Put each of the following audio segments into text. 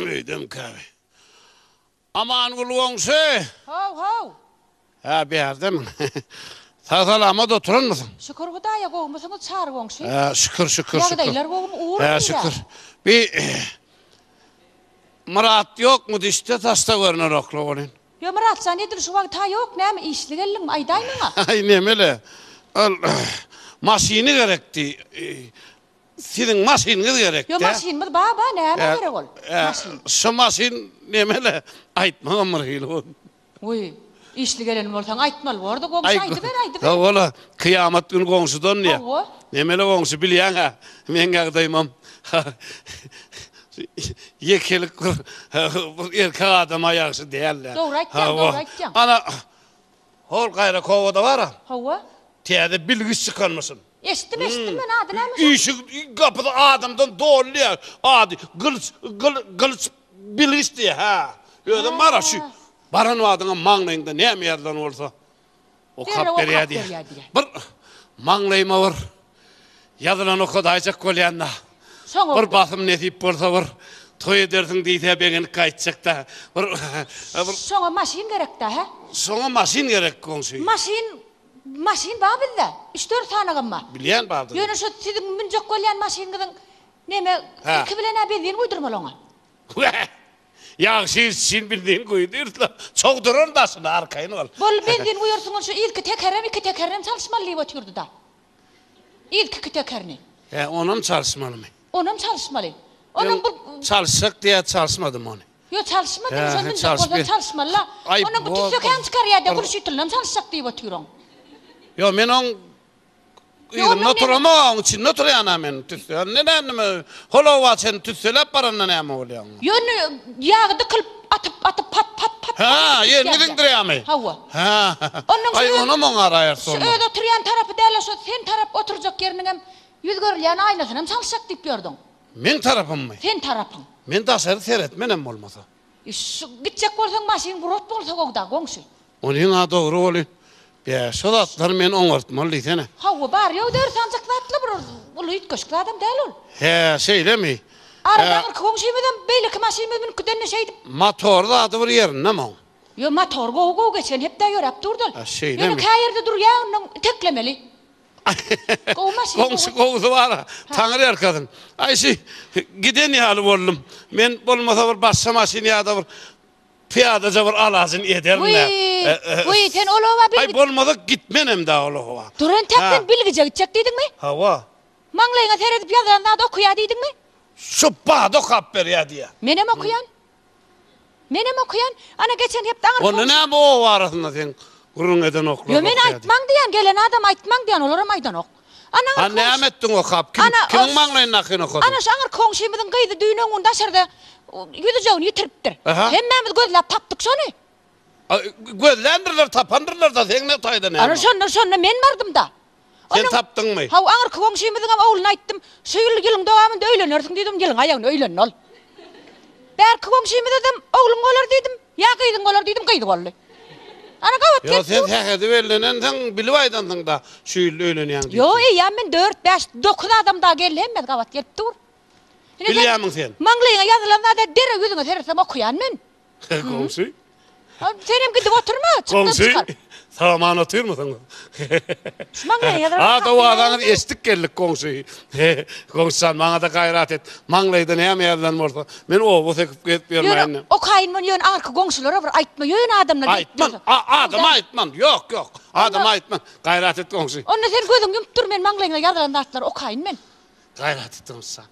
Öydüm kahve. Aman kulğonsu. Hav. Ha bir yerde mi? Sağsalamada oturur musun? Şükür Hudaya goğumusun çağır goğumsu. Şükür. Yağdaylar goğum uğur Şükür. Bir Murat yok mu dişte taşta görünür oklu onun. Yo Murat sen nedir şu vakta yok ne işli gelin ayday mı? Ay nemele. Maşini gerekti. Sizin maşininiz gerekti. Yo maşin mi baba ne gerek ol? Maşin. Şu maşin nemele aytma ömrüyle. Uy. İşli gelen olsan aytmal orada goğumsu aydı ben. Ya valla kıyamet günü komşudan ya. Hawa. Nemele komşu biliyen ha. Men gagdaymam. Yekelik erkek adam ayaksı değerler. Doğru aytcan. Ana hol gayra kovada var ha. Hawa. Tiyade bilgis çıkarmasın. Estim ben adına mı? İşi kapıda adamdan doğruluyor. Adi gılıç bilgis diye ha. Öyle mara şu. Baran o adına mağlayında ne mi yerden olsa. O kap veriyor diye. Bir mağlayma var. Yadılan o kodayacak kolyanla. Bir basım netip bolsa bir toy edersin deyte begen kaytacak da. Sonra maşin gerek de ha? Sonra maşin gerek komşu. Maşin var bizde. 3-4 tane ama. Bilen vardı. Yönü şu sizin müncek kolyan maşin gidin. Neme iki bilen bildiğin uydurmalı ona. Ya sin bildiğin koyduğurla çok durur da şunu arkayın ol. Bol bildiğin uyursunuz şu ilk iki tekerrem çalışmalı oturdu da. İlk iki tekerni. Onum çalışmalı mı? Onum çalışmalı. Onun bu çalışsak diye çalışmadım onu. Yo çalışmadım. Onun çalışmalı. Onun bu tüsöken çıkar ya da kurşutullam çalışsak diye oturuyorum. Yo men on noturama onun için noturayana men tüsö. Neden mi? Holova sen tüsölep paranla ne mi oluyor? Yo yağdı kılıp atıp pat. Ha, yerini direyami. Hawa. Ha. Ay onu mu arayar sonra? Şu öde oturuyan tarafı değil, şu sen taraf oturacak yerinin hem yüz görülen aynasını hem çalışacak deyip gördün. Men tarafım mı? Sen tarafın. Men tasarı seyretmenem olmasa. Şu gidecek olsan maşin burot olsa goğda goğumsu. Onun ha doğru oluyor. Ya şu datlar men oňartmaly diýsene. Hawa bar ýa dörsancak datly bir ulu ýetgeşikli adam däl ol. He, şeýlemi? Aradan goňşymydan beýleki maşinymyň küdenine şeýdip. Motorda ady bir ýerinde mi? Yo motor gow geçen hep de ýörep durdy. Şeýlemi? Ýöne käýerde durýar, onuň teklemeli. Komşu kovdu var. Tanrı arkadın. Ayşe giden ýaly boldum. Men bolmasa bir başga maşin ýa-da bir piyadaca bir alazyn ederler. Uy, sen olova bilgi. Ay bolmasa gitmenem da olova. Duran tekden bilgije gidecek diýdin mi? Hawa. Maňlaýyňa seredip ýazanda da okuýar diýdin mi? Şu bada kap berýär diýe. Menem okuyan. Ana geçen hep daňyr. Onu näme o arasynda sen gurrun eden oklar. Yo men aýtmaň diýen, gelen adam aýtmaň diýen olara maýdan ok. Ana näme etdiň o kap? Kim maňlaýyna akyn okady? Ana şaňyr koňşymyzyň gyýdy düýnüň unda şerde ýüzüjegini ýitiripdir. Hemmämiz gözläp tapdyk şonu. Gözlendirler, tapandırlar da sen ne taýdan näme? Ana şonda men bardım da. Sen tapdyňmy? Haw aňyr koňşymyzyň ogluny aýtdym. Şu ýylyň dowamynda öýlenirsiň diýdim, gelin aýagyny öýlenin ol. Bär koňşymy dedim, ogluň bolar diýdim. Ýa gyýdyň bolar diýdim, gyýdy boldy. Ana gawat ketdi. Yo sen häzir öýlenendiň bilip aýdandyň da şu ýyl öýlenýän. Yo ýa men 4, 5, 9 adam da geldi hemme gawat gelip dur. Bilýärmiň sen? Maňlaýyňa ýazylanda da dere ýüzüňe sersem okuyan men. Komşy. Senem gidip oturma, çıkar. Saman otur musun? Maňlaýyňa da o adamı estik geldik komşy. Komşan maňa da gayrat et. Maňlaýda näme ýerden bolsa, men o bu tekip getip bermäýin. O kaýyn ýön arka goňşulara bir aýtma, ýön adamlar aýtman. Adam aýtman. Ýok. Adam aýtman. Gayrat et komşy. Onda sen gözüň ýumyp dur, men maňlaýyňa ýazylanda atlar, o kaýyn men. Gayrat etdiň sen.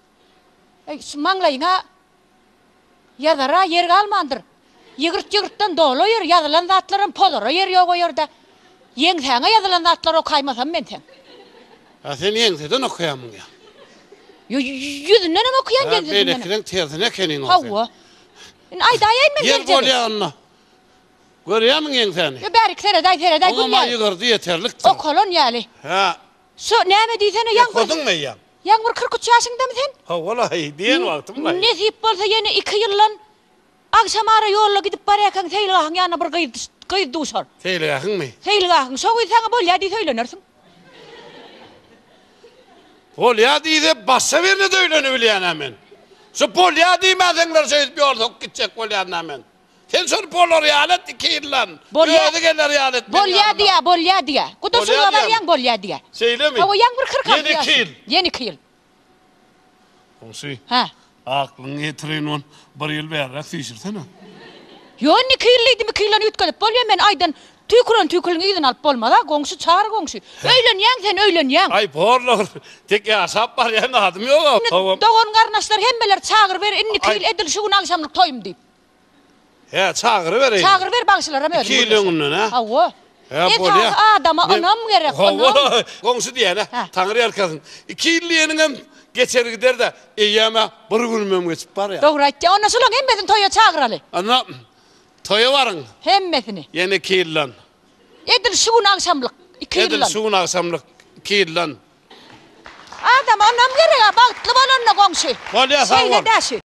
Şu maňlaýyňa ýazara ýer galmandyr. Ýygırt-ýygırtdan dolu ýer, ýazylanda atlaryň podara ýer ýok o ýerde. Ýeň täňe ýazylanda atlar o kaýmasam men täň. Sen ýeňden okuýanmyň ýa. Ýüzünden okuýan ýeňden. Beýlekden tersine keniň olsa. Hawa. Aýdaýyn men yer bolýanna. Görýärmiň ýeňden? Yo bärik sereday gülýär. Ama ýygyrdy ýeterlikdir. O kolon ýaly. Ha. Şu näme diýsen ýaňyr. Koduňmy ýa? Ýaňyr 43 ýaşyňdamy sen? Ha wallahi diýen wagtym. Nesip bolsa ýene 2 ýyllan akşamara ýolla gidip barýarkan seýlgahyň ýanyna bir gyýdy duşar. Seýlgahyňmy? Seýlgahyň. Şoňy saňa bolýar diýip söylenirsiň. Bolýar diýip başa berne de öýlenip bilýän men. Şu polya demezler söz bir orada gidecek polyanla men. Sen sonra polo riyalet 2 yıllan. Bolya- Öyle gelir riyalet. Bolya diye. Kutusu Bolya var diye. yan bolya diye. Söyle mi? Ha o yan bir 40 Yedi iki yıl. Yeni 2 yıl. Olsun. Ha. Aklın getirin on bir yıl vererek süyşürsene. Yo 2 yıllıydı 2 yıllan ütkölüp bolya men aydan tüykülün iyiden alıp bolmada gongsu çağır gongsu. Öylen yan sen öylen yan. Ay porlar. Tek asap var ya adım yok. Tamam. Doğan kardeşler hemmeler çağır ver 2 Ay. yıl edil şu gün akşamlık toyum deyip. He çağırı vereyim. Çağır ver bağışlara mı 2 yılın ha. Ha o. Ya Et bolya. adama anam gerek anam. Komşu diyene. Ha. Tanrı arkasın. 2 yıl yeğenim geçer gider de eyyeme bir günüm geçip var ya. Doğru aytti. Ondan sonra hemmedin toya çağıralı. Anla. Toya varın. Hemmedini. Yine 2 yıllan. Edil şu gün akşamlık 2 Edil yıllan. suğun akşamlık 2 yıllan. Adam anam gerek baktlı balonla komşu. Bolya sağ ol. Söyle dersi.